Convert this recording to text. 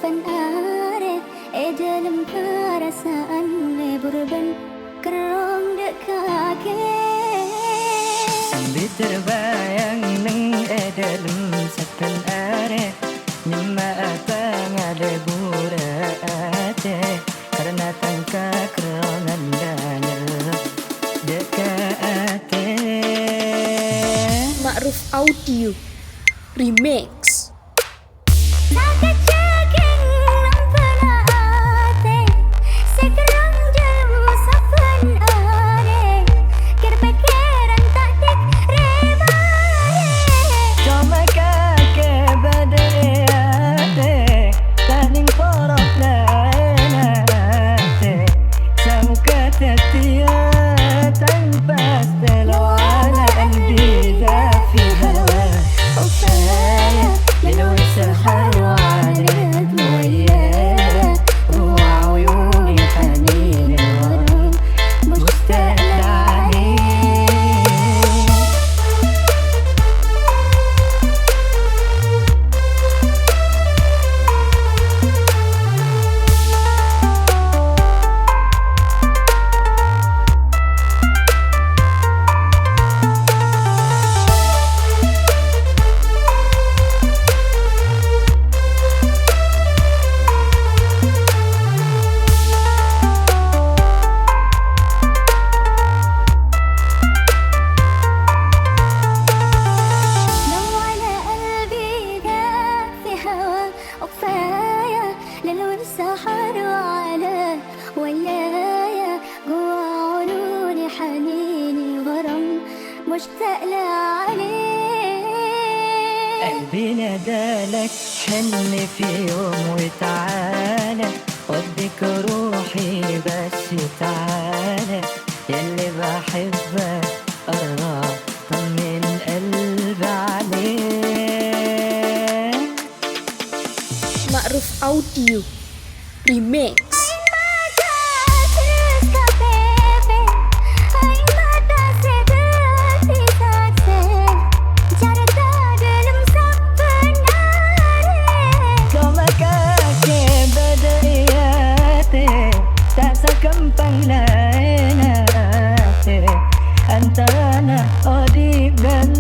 safan are dalam perasaan berban kerong dek kaki sambil terbayang neng dalam safan are nyema atang ada burate karena tangka kerongan danel dekate. Ma'ruf Audio Remix. سحر على ويايا جوا عيوني حنيني غرام مشتاق لعليك قلبي نادالك حن في يوم وتعالى وديك روحي بس تعالى ياللي بحبك قرب طمن قلبي عليك. Ma'ruf Audio Remix. Gampang na antara na o di ben